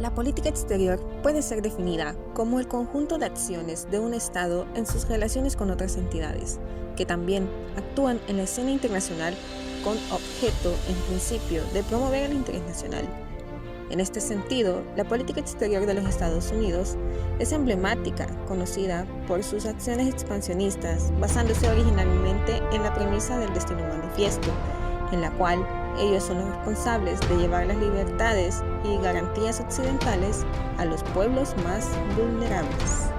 La política exterior puede ser definida como el conjunto de acciones de un Estado en sus relaciones con otras entidades, que también actúan en la escena internacional con objeto, en principio, de promover el interés nacional. En este sentido, la política exterior de los Estados Unidos es emblemática, conocida por sus acciones expansionistas, basándose originalmente en la premisa del destino manifiesto, en la cual ellos son los responsables de llevar las libertades y garantías occidentales a los pueblos más vulnerables.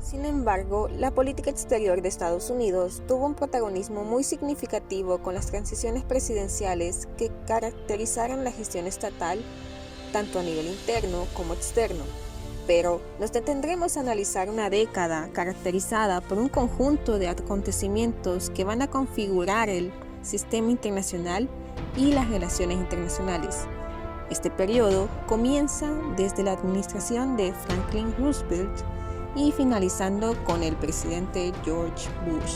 Sin embargo, la política exterior de Estados Unidos tuvo un protagonismo muy significativo con las transiciones presidenciales que caracterizaron la gestión estatal, tanto a nivel interno como externo. Pero nos detendremos a analizar una década caracterizada por un conjunto de acontecimientos que van a configurar el sistema internacional y las relaciones internacionales. Este periodo comienza desde la administración de Franklin Roosevelt y finalizando con el presidente George Bush.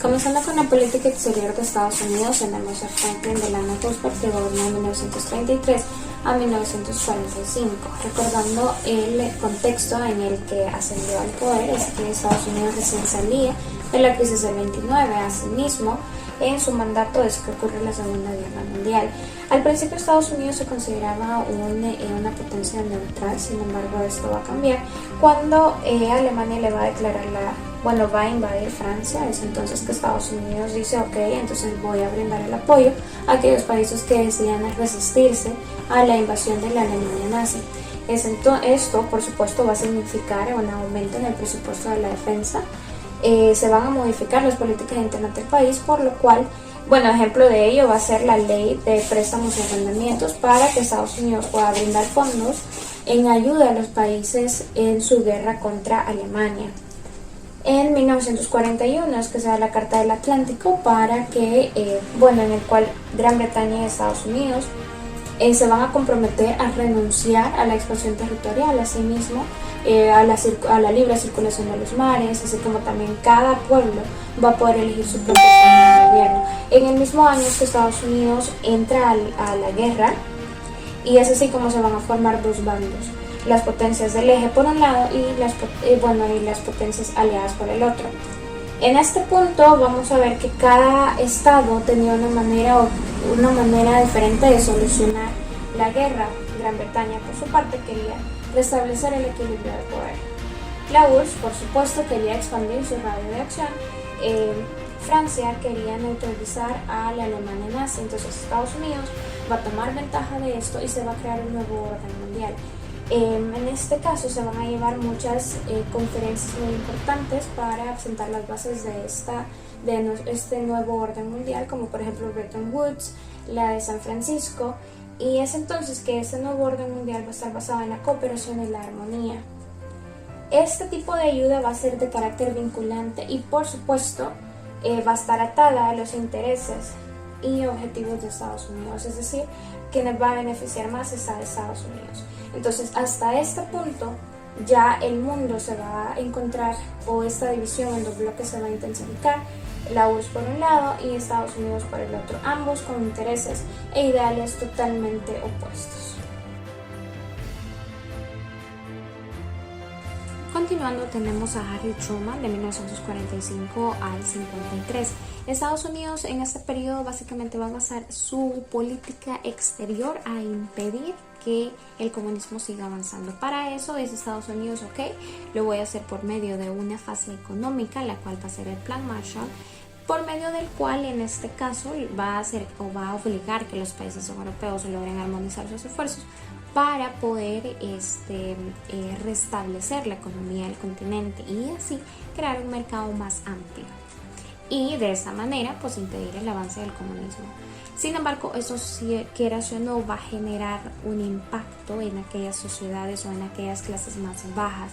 Comenzando con la política exterior de Estados Unidos, tenemos a Franklin Delano Roosevelt, que gobernó de 1933 a 1945. Recordando el contexto en el que ascendió al poder, es que Estados Unidos recién salía de la crisis del 29. Asimismo, en su mandato es que ocurre la Segunda Guerra Mundial. Al principio Estados Unidos se consideraba una potencia neutral, sin embargo esto va a cambiar cuando Alemania le va a declarar va a invadir Francia. Es entonces que Estados Unidos dice, ok, entonces voy a brindar el apoyo a aquellos países que decidan resistirse a la invasión de la Alemania nazi. Esto, por supuesto, va a significar un aumento en el presupuesto de la defensa. Se van a modificar las políticas internas del país, por lo cual, ejemplo de ello va a ser la ley de préstamos y arrendamientos para que Estados Unidos pueda brindar fondos en ayuda a los países en su guerra contra Alemania. En 1941 es que se da la Carta del Atlántico para que, en el cual Gran Bretaña y Estados Unidos se van a comprometer a renunciar a la expansión territorial, asimismo a la libre circulación de los mares, así como también cada pueblo va a poder elegir su propio sistema de gobierno. En el mismo año es que Estados Unidos entra a la guerra, y es así como se van a formar dos bandos: las potencias del eje por un lado y las potencias aliadas por el otro. En este punto vamos a ver que cada estado tenía una manera diferente de solucionar la guerra. Gran Bretaña, por su parte, quería restablecer el equilibrio de poder. La URSS, por supuesto, quería expandir su radio de acción. Francia quería neutralizar a la Alemania nazi. Entonces Estados Unidos va a tomar ventaja de esto y se va a crear un nuevo orden mundial. En este caso se van a llevar muchas conferencias muy importantes para sentar las bases de este nuevo orden mundial, como por ejemplo Bretton Woods, la de San Francisco, y es entonces que ese nuevo orden mundial va a estar basado en la cooperación y la armonía. Este tipo de ayuda va a ser de carácter vinculante y, por supuesto, va a estar atada a los intereses y objetivos de Estados Unidos, es decir, quienes va a beneficiar más es a Estados Unidos. Entonces, hasta este punto ya el mundo se va a encontrar, o esta división en dos bloques se va a intensificar: la URSS por un lado y Estados Unidos por el otro, ambos con intereses e ideales totalmente opuestos. Continuando, tenemos a Harry Truman de 1945 al 53. Estados Unidos en este periodo básicamente va a basar su política exterior a impedir que el comunismo siga avanzando. Para eso es Estados Unidos, lo voy a hacer por medio de una fase económica, la cual va a ser el Plan Marshall, por medio del cual en este caso va a obligar que los países europeos logren armonizar sus esfuerzos para poder restablecer la economía del continente y así crear un mercado más amplio, y de esa manera pues impedir el avance del comunismo. Sin embargo, eso, si quieras o no, va a generar un impacto en aquellas sociedades o en aquellas clases más bajas.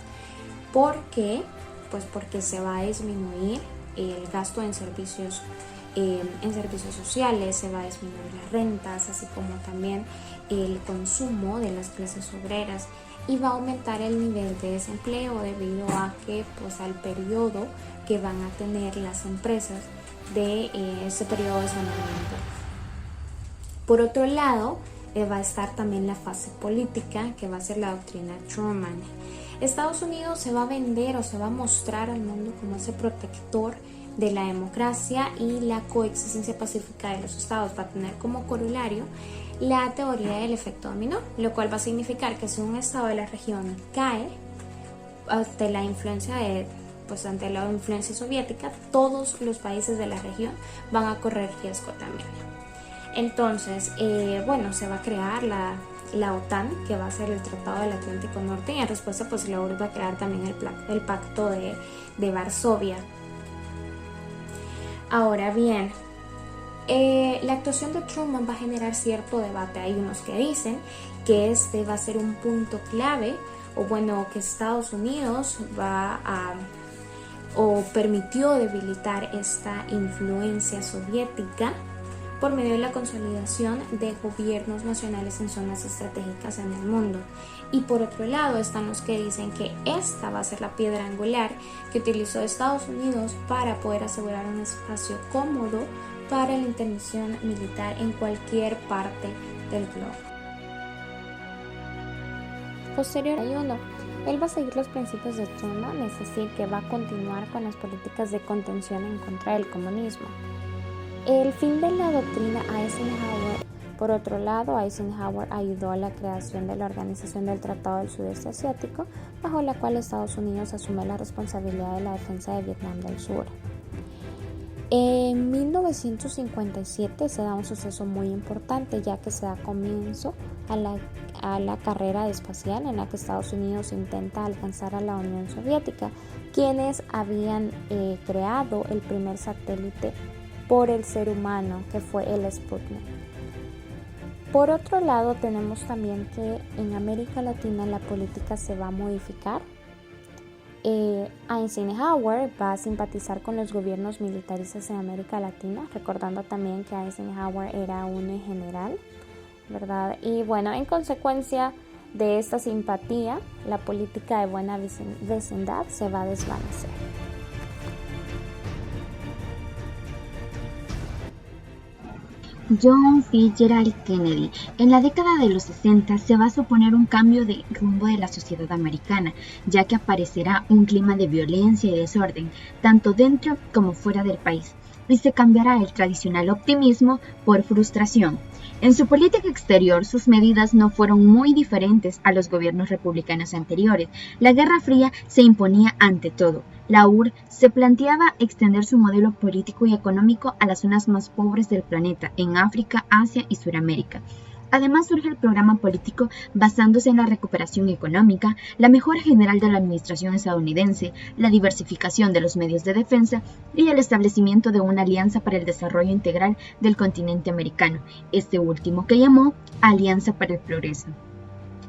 ¿Por qué? Pues porque se va a disminuir el gasto en servicios sociales, se va a disminuir las rentas, así como también el consumo de las clases obreras. y va a aumentar el nivel de desempleo debido a que pues al periodo que van a tener las empresas de ese periodo de saneamiento. Por otro lado, va a estar también la fase política, que va a ser la doctrina Truman. Estados Unidos se va a vender o se va a mostrar al mundo como ese protector de la democracia y la coexistencia pacífica de los estados. Va a tener como corolario la teoría del efecto dominó, lo cual va a significar que si un estado de la región cae ante la influencia soviética, todos los países de la región van a correr riesgo también. Entonces, se va a crear la OTAN, que va a ser el Tratado del Atlántico Norte, y en respuesta pues la URSS va a crear también el Pacto de Varsovia. Ahora bien, la actuación de Truman va a generar cierto debate. Hay unos que dicen que este va a ser un punto clave, que Estados Unidos permitió debilitar esta influencia soviética por medio de la consolidación de gobiernos nacionales en zonas estratégicas en el mundo. Y por otro lado están los que dicen que esta va a ser la piedra angular que utilizó Estados Unidos para poder asegurar un espacio cómodo para la intervención militar en cualquier parte del globo. Posterior a ello, él va a seguir los principios de Truman, es decir, que va a continuar con las políticas de contención en contra del comunismo. El fin de la doctrina Eisenhower. Por otro lado, Eisenhower ayudó a la creación de la Organización del Tratado del Sudeste Asiático, bajo la cual Estados Unidos asume la responsabilidad de la defensa de Vietnam del Sur. En 1957 se da un suceso muy importante, ya que se da comienzo a la carrera espacial en la que Estados Unidos intenta alcanzar a la Unión Soviética, quienes habían creado el primer satélite por el ser humano, que fue el Sputnik. Por otro lado, tenemos también que en América Latina la política se va a modificar. Eisenhower va a simpatizar con los gobiernos militaristas en América Latina, recordando también que Eisenhower era un general, ¿verdad? Y en consecuencia de esta simpatía, la política de buena vecindad se va a desvanecer. John Fitzgerald Kennedy. En la década de los 60 se va a suponer un cambio de rumbo de la sociedad americana, ya que aparecerá un clima de violencia y desorden, tanto dentro como fuera del país, y se cambiará el tradicional optimismo por frustración. En su política exterior, sus medidas no fueron muy diferentes a los gobiernos republicanos anteriores. La Guerra Fría se imponía ante todo. La URSS se planteaba extender su modelo político y económico a las zonas más pobres del planeta, en África, Asia y Sudamérica. Además surge el programa político basándose en la recuperación económica, la mejora general de la administración estadounidense, la diversificación de los medios de defensa y el establecimiento de una alianza para el desarrollo integral del continente americano, este último que llamó Alianza para el Progreso.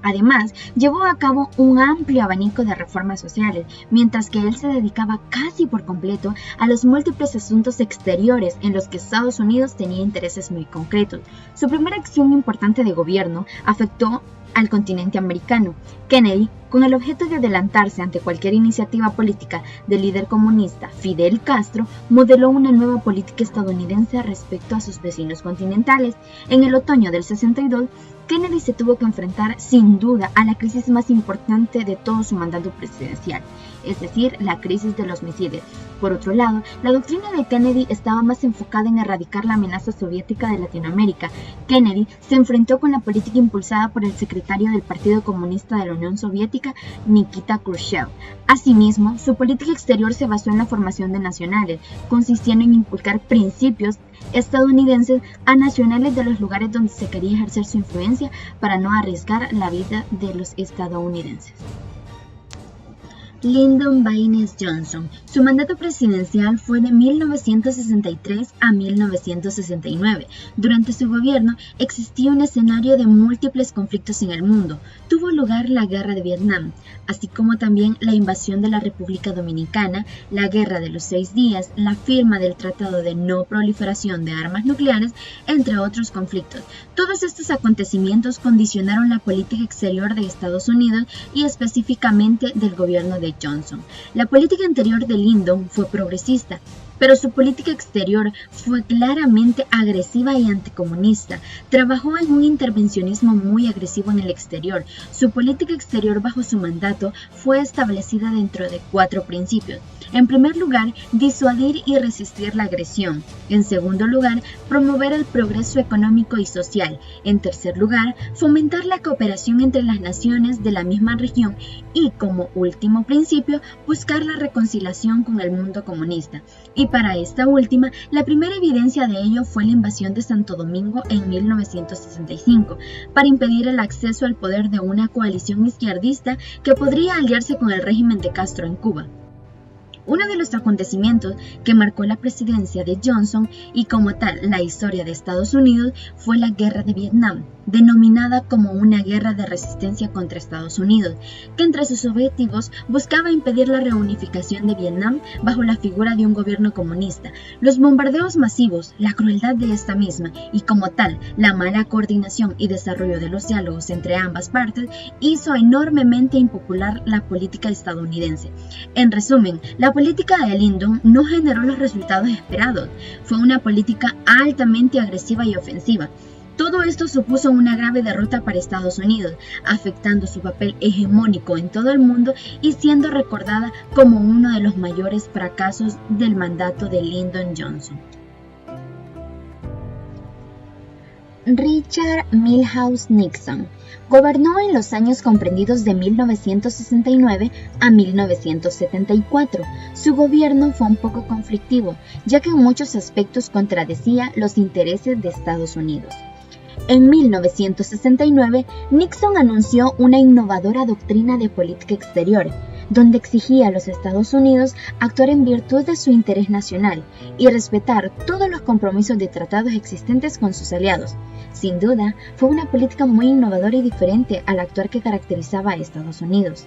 Además, llevó a cabo un amplio abanico de reformas sociales, mientras que él se dedicaba casi por completo a los múltiples asuntos exteriores en los que Estados Unidos tenía intereses muy concretos. Su primera acción importante de gobierno afectó al continente americano. Kennedy, con el objeto de adelantarse ante cualquier iniciativa política del líder comunista Fidel Castro, modeló una nueva política estadounidense respecto a sus vecinos continentales. En el otoño del 62, Kennedy se tuvo que enfrentar sin duda a la crisis más importante de todo su mandato presidencial, es decir, la crisis de los misiles. Por otro lado, la doctrina de Kennedy estaba más enfocada en erradicar la amenaza soviética de Latinoamérica. Kennedy se enfrentó con la política impulsada por el secretario del Partido Comunista de la Unión Soviética, Nikita Khrushchev. Asimismo, su política exterior se basó en la formación de nacionales, consistiendo en inculcar principios estadounidenses a nacionales de los lugares donde se quería ejercer su influencia para no arriesgar la vida de los estadounidenses. Lyndon Baines Johnson. Su mandato presidencial fue de 1963 a 1969. Durante su gobierno existía un escenario de múltiples conflictos en el mundo. Tuvo lugar la Guerra de Vietnam, así como también la invasión de la República Dominicana, la Guerra de los 6 días, la firma del Tratado de No Proliferación de Armas Nucleares, entre otros conflictos. Todos estos acontecimientos condicionaron la política exterior de Estados Unidos y específicamente del gobierno de Johnson. La política interior de Lyndon fue progresista, pero su política exterior fue claramente agresiva y anticomunista. Trabajó en un intervencionismo muy agresivo en el exterior. Su política exterior bajo su mandato fue establecida dentro de 4 principios. En primer lugar, disuadir y resistir la agresión. En segundo lugar, promover el progreso económico y social. En tercer lugar, fomentar la cooperación entre las naciones de la misma región. Y como último principio, buscar la reconciliación con el mundo comunista. Y para esta última, la primera evidencia de ello fue la invasión de Santo Domingo en 1965, para impedir el acceso al poder de una coalición izquierdista que podría aliarse con el régimen de Castro en Cuba. Uno de los acontecimientos que marcó la presidencia de Johnson y como tal la historia de Estados Unidos fue la Guerra de Vietnam, denominada como una guerra de resistencia contra Estados Unidos, que entre sus objetivos buscaba impedir la reunificación de Vietnam bajo la figura de un gobierno comunista. Los bombardeos masivos, la crueldad de esta misma y como tal la mala coordinación y desarrollo de los diálogos entre ambas partes hizo enormemente impopular la política estadounidense. En resumen, la política de Lyndon no generó los resultados esperados. Fue una política altamente agresiva y ofensiva. Todo esto supuso una grave derrota para Estados Unidos, afectando su papel hegemónico en todo el mundo y siendo recordada como uno de los mayores fracasos del mandato de Lyndon Johnson. Richard Milhous Nixon gobernó en los años comprendidos de 1969 a 1974. Su gobierno fue un poco conflictivo, ya que en muchos aspectos contradecía los intereses de Estados Unidos. En 1969, Nixon anunció una innovadora doctrina de política exterior, donde exigía a los Estados Unidos actuar en virtud de su interés nacional y respetar todos los compromisos de tratados existentes con sus aliados. Sin duda, fue una política muy innovadora y diferente al actuar que caracterizaba a Estados Unidos.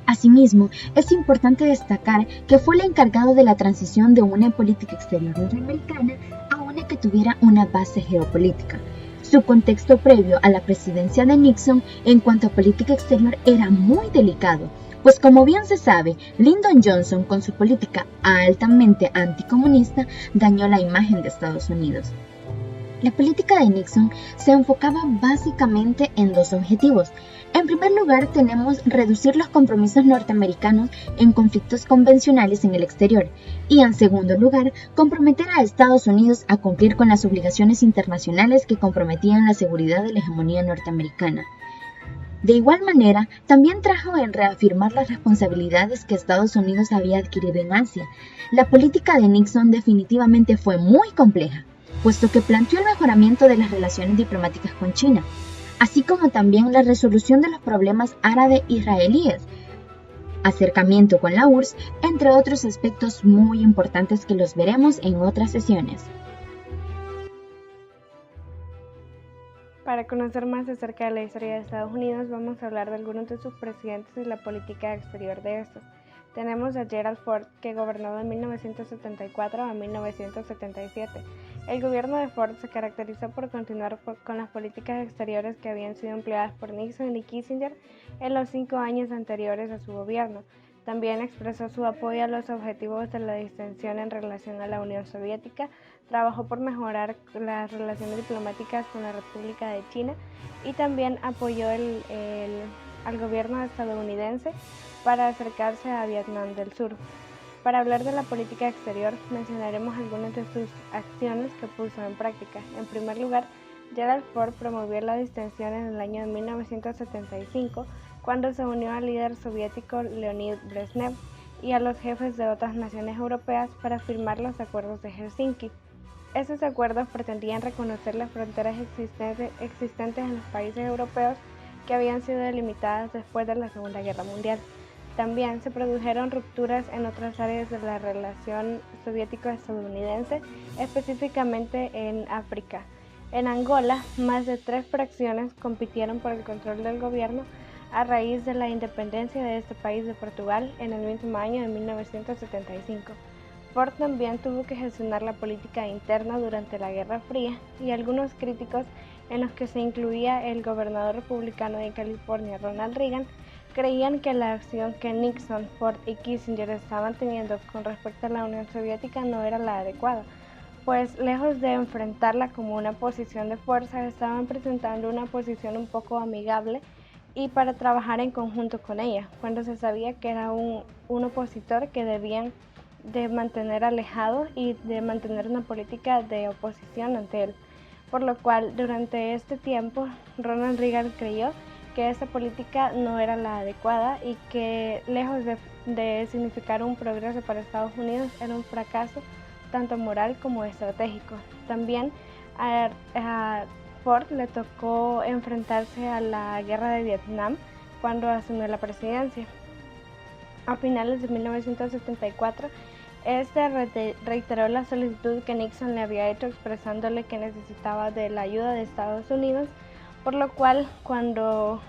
Asimismo, es importante destacar que fue el encargado de la transición de una política exterior norteamericana a una que tuviera una base geopolítica. Su contexto previo a la presidencia de Nixon en cuanto a política exterior era muy delicado, pues como bien se sabe, Lyndon Johnson con su política altamente anticomunista dañó la imagen de Estados Unidos. La política de Nixon se enfocaba básicamente en 2 objetivos. En primer lugar, tenemos reducir los compromisos norteamericanos en conflictos convencionales en el exterior y, en segundo lugar, comprometer a Estados Unidos a cumplir con las obligaciones internacionales que comprometían la seguridad de la hegemonía norteamericana. De igual manera, también trajo en reafirmar las responsabilidades que Estados Unidos había adquirido en Asia. La política de Nixon definitivamente fue muy compleja, puesto que planteó el mejoramiento de las relaciones diplomáticas con China, así como también la resolución de los problemas árabe-israelíes, acercamiento con la URSS, entre otros aspectos muy importantes que los veremos en otras sesiones. Para conocer más acerca de la historia de Estados Unidos, vamos a hablar de algunos de sus presidentes y la política exterior de estos. Tenemos a Gerald Ford, que gobernó de 1974 a 1977. El gobierno de Ford se caracterizó por continuar con las políticas exteriores que habían sido empleadas por Nixon y Kissinger en los 5 años anteriores a su gobierno. También expresó su apoyo a los objetivos de la distensión en relación a la Unión Soviética, trabajó por mejorar las relaciones diplomáticas con la República de China y también apoyó al gobierno estadounidense para acercarse a Vietnam del Sur. Para hablar de la política exterior, mencionaremos algunas de sus acciones que puso en práctica. En primer lugar, Gerald Ford promovió la distensión en el año de 1975, cuando se unió al líder soviético Leonid Brezhnev y a los jefes de otras naciones europeas para firmar los acuerdos de Helsinki. Estos acuerdos pretendían reconocer las fronteras existentes en los países europeos que habían sido delimitadas después de la Segunda Guerra Mundial. también se produjeron rupturas en otras áreas de la relación soviético-estadounidense, específicamente en África. En Angola, más de 3 fracciones compitieron por el control del gobierno a raíz de la independencia de este país de Portugal en el mismo año de 1975. Ford también tuvo que gestionar la política interna durante la Guerra Fría y algunos críticos, en los que se incluía el gobernador republicano de California, Ronald Reagan, creían que la acción que Nixon, Ford y Kissinger estaban teniendo con respecto a la Unión Soviética no era la adecuada, pues lejos de enfrentarla como una posición de fuerza, estaban presentando una posición un poco amigable y para trabajar en conjunto con ella, cuando se sabía que era un opositor que debían de mantener alejado y de mantener una política de oposición ante él. Por lo cual, durante este tiempo, Ronald Reagan creyó que esta política no era la adecuada y que, lejos de significar un progreso para Estados Unidos, era un fracaso tanto moral como estratégico. También a Ford le tocó enfrentarse a la guerra de Vietnam cuando asumió la presidencia. A finales de 1974, reiteró la solicitud que Nixon le había hecho, expresándole que necesitaba de la ayuda de Estados Unidos, por lo cual cuando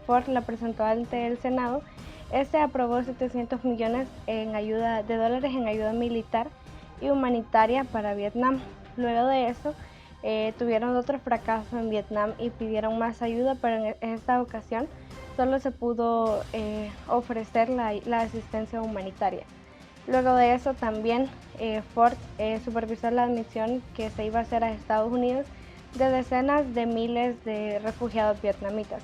Ford la presentó ante el Senado, aprobó 700 millones de dólares en ayuda militar y humanitaria para Vietnam. Luego de eso, tuvieron otro fracaso en Vietnam y pidieron más ayuda, pero en esta ocasión solo se pudo ofrecer la asistencia humanitaria. Luego de eso también Ford supervisó la admisión que se iba a hacer a Estados Unidos de decenas de miles de refugiados vietnamitas.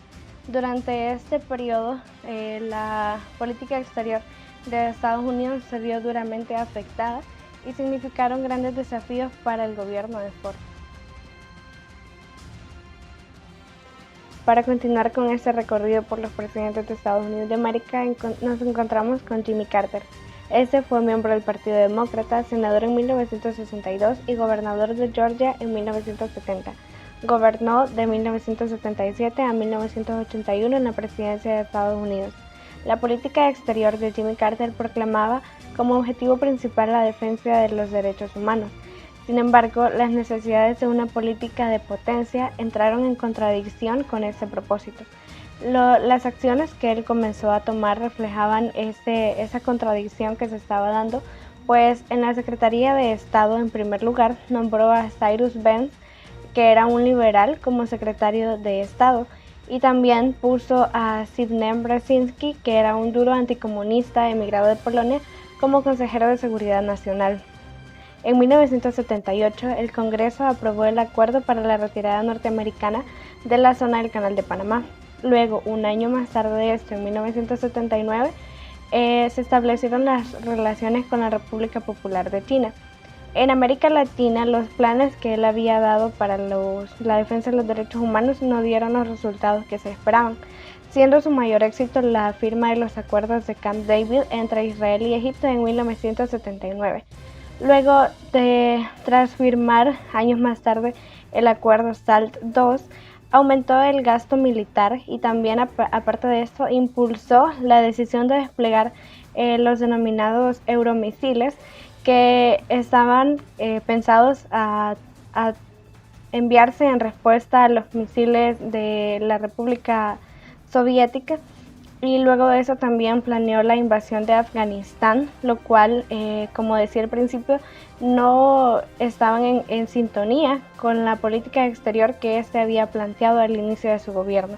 Durante este periodo, la política exterior de Estados Unidos se vio duramente afectada y significaron grandes desafíos para el gobierno de Ford. Para continuar con este recorrido por los presidentes de Estados Unidos de América, nos encontramos con Jimmy Carter. Este fue miembro del Partido Demócrata, senador en 1962 y gobernador de Georgia en 1970. Gobernó de 1977 a 1981 en la presidencia de Estados Unidos. La política exterior de Jimmy Carter proclamaba como objetivo principal la defensa de los derechos humanos. Sin embargo, las necesidades de una política de potencia entraron en contradicción con ese propósito. Las acciones que él comenzó a tomar reflejaban esa contradicción que se estaba dando, pues en la Secretaría de Estado, en primer lugar, nombró a Cyrus Vance, que era un liberal, como secretario de Estado, y también puso a Zbigniew Brzezinski, que era un duro anticomunista emigrado de Polonia, como consejero de Seguridad Nacional. En 1978, el Congreso aprobó el acuerdo para la retirada norteamericana de la zona del Canal de Panamá. Luego, un año más tarde de esto, en 1979, se establecieron las relaciones con la República Popular de China. En América Latina, los planes que él había dado para la defensa de los derechos humanos no dieron los resultados que se esperaban, siendo su mayor éxito la firma de los acuerdos de Camp David entre Israel y Egipto en 1979. Luego, tras firmar años más tarde el acuerdo SALT II, aumentó el gasto militar y también, aparte de esto, impulsó la decisión de desplegar los denominados euromisiles, que estaban pensados a enviarse en respuesta a los misiles de la República Soviética. Y luego de eso también planeó la invasión de Afganistán, lo cual, como decía al principio, no estaban en sintonía con la política exterior que había planteado al inicio de su gobierno.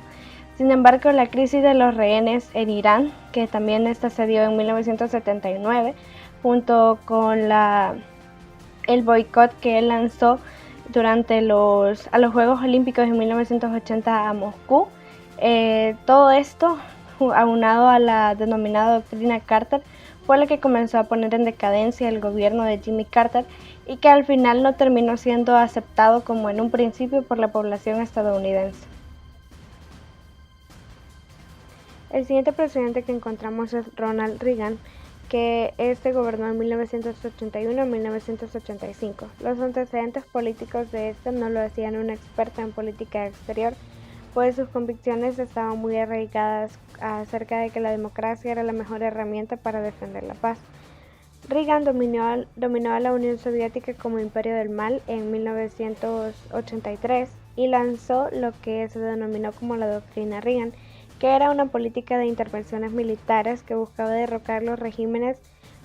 Sin embargo, la crisis de los rehenes en Irán, que también esta se dio en 1979, junto con el boicot que él lanzó durante a los Juegos Olímpicos en 1980 a Moscú, todo esto, aunado a la denominada doctrina Carter, fue la que comenzó a poner en decadencia el gobierno de Jimmy Carter y que al final no terminó siendo aceptado como en un principio por la población estadounidense. El siguiente presidente que encontramos es Ronald Reagan, que gobernó en 1981 a 1985. Los antecedentes políticos de no lo hacían un experto en política exterior, pues sus convicciones estaban muy arraigadas acerca de que la democracia era la mejor herramienta para defender la paz. Reagan dominó a la Unión Soviética como imperio del mal en 1983 y lanzó lo que se denominó como la doctrina Reagan, que era una política de intervenciones militares que buscaba derrocar los regímenes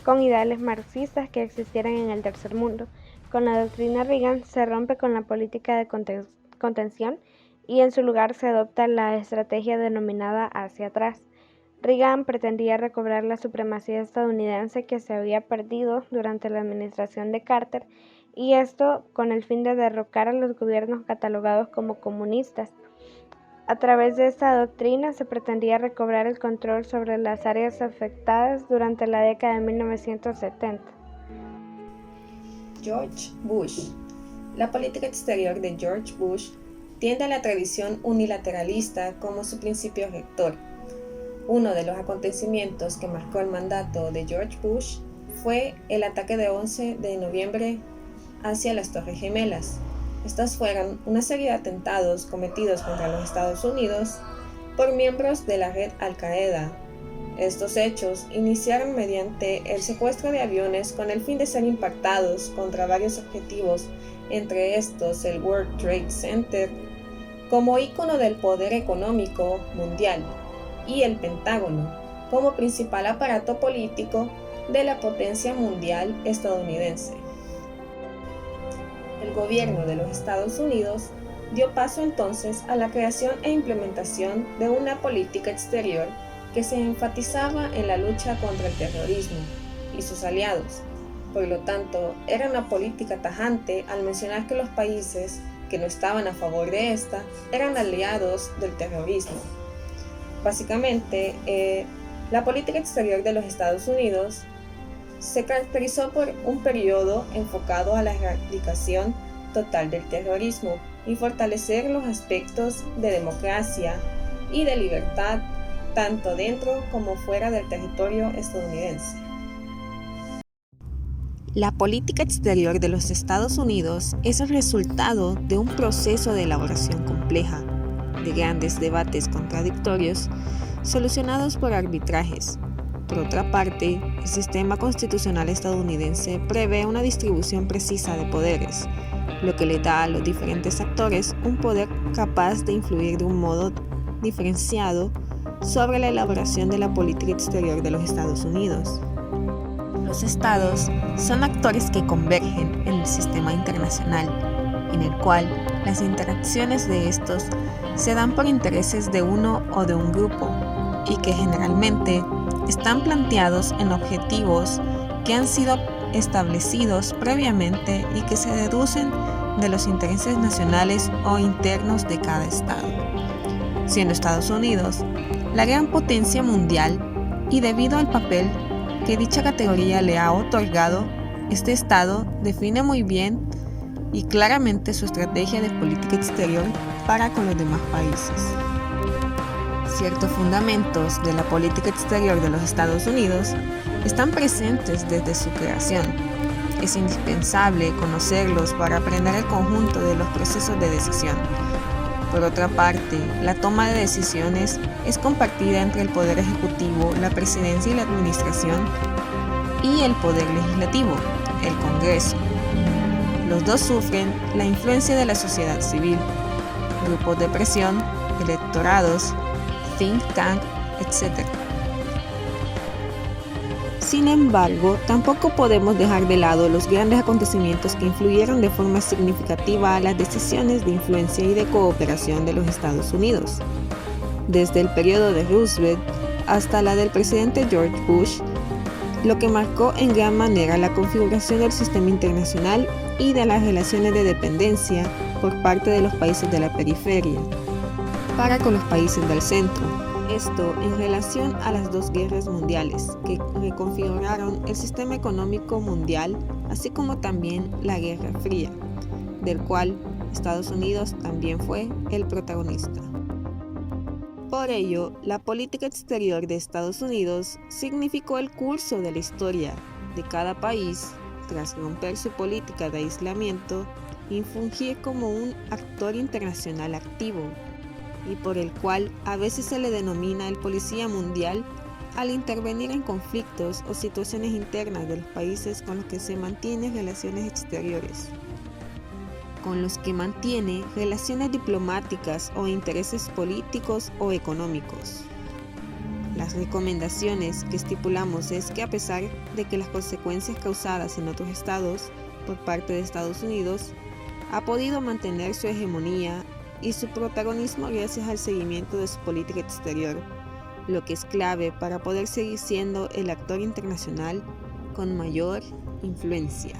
con ideales marxistas que existieran en el tercer mundo. Con la doctrina Reagan se rompe con la política de contención y en su lugar se adopta la estrategia denominada hacia atrás. Reagan pretendía recobrar la supremacía estadounidense que se había perdido durante la administración de Carter, y esto con el fin de derrocar a los gobiernos catalogados como comunistas. A través de esta doctrina se pretendía recobrar el control sobre las áreas afectadas durante la década de 1970. George Bush. La política exterior de George Bush tiende a la tradición unilateralista como su principio rector. Uno de los acontecimientos que marcó el mandato de George Bush fue el ataque de 11 de noviembre hacia las Torres Gemelas. Estas fueron una serie de atentados cometidos contra los Estados Unidos por miembros de la red Al-Qaeda. Estos hechos iniciaron mediante el secuestro de aviones con el fin de ser impactados contra varios objetivos, entre estos el World Trade Center, como ícono del poder económico mundial, y el Pentágono, como principal aparato político de la potencia mundial estadounidense. El gobierno de los Estados Unidos dio paso entonces a la creación e implementación de una política exterior que se enfatizaba en la lucha contra el terrorismo y sus aliados. Por lo tanto, era una política tajante al mencionar que los países que no estaban a favor de esta eran aliados del terrorismo. Básicamente, la política exterior de los Estados Unidos se caracterizó por un periodo enfocado a la erradicación total del terrorismo y fortalecer los aspectos de democracia y de libertad tanto dentro como fuera del territorio estadounidense. La política exterior de los Estados Unidos es el resultado de un proceso de elaboración compleja, de grandes debates contradictorios solucionados por arbitrajes. Por otra parte, el sistema constitucional estadounidense prevé una distribución precisa de poderes, lo que le da a los diferentes actores un poder capaz de influir de un modo diferenciado sobre la elaboración de la política exterior de los Estados Unidos. Los estados son actores que convergen en el sistema internacional, en el cual las interacciones de estos se dan por intereses de uno o de un grupo, y que generalmente están planteados en objetivos que han sido establecidos previamente y que se deducen de los intereses nacionales o internos de cada estado. Siendo Estados Unidos la gran potencia mundial y debido al papel que dicha categoría le ha otorgado, este estado define muy bien y claramente su estrategia de política exterior para con los demás países. Ciertos fundamentos de la política exterior de los Estados Unidos están presentes desde su creación. Es indispensable conocerlos para aprender el conjunto de los procesos de decisión. Por otra parte, la toma de decisiones es compartida entre el Poder Ejecutivo, la Presidencia y la Administración, y el Poder Legislativo, el Congreso. Los dos sufren la influencia de la sociedad civil, grupos de presión, electorados, think tank, etc. Sin embargo, tampoco podemos dejar de lado los grandes acontecimientos que influyeron de forma significativa a las decisiones de influencia y de cooperación de los Estados Unidos. Desde el periodo de Roosevelt hasta la del presidente George Bush, lo que marcó en gran manera la configuración del sistema internacional y de las relaciones de dependencia por parte de los países de la periferia para con los países del centro. Esto en relación a las dos guerras mundiales que reconfiguraron el sistema económico mundial, así como también la Guerra Fría, del cual Estados Unidos también fue el protagonista. Por ello, la política exterior de Estados Unidos significó el curso de la historia de cada país tras romper su política de aislamiento y fungir como un actor internacional activo. y por el cual a veces se le denomina el policía mundial al intervenir en conflictos o situaciones internas de los países con los que se mantiene relaciones exteriores, con los que mantiene relaciones diplomáticas o intereses políticos o económicos. Las recomendaciones que estipulamos es que a pesar de que las consecuencias causadas en otros estados por parte de Estados Unidos ha podido mantener su hegemonía y su protagonismo gracias al seguimiento de su política exterior, lo que es clave para poder seguir siendo el actor internacional con mayor influencia.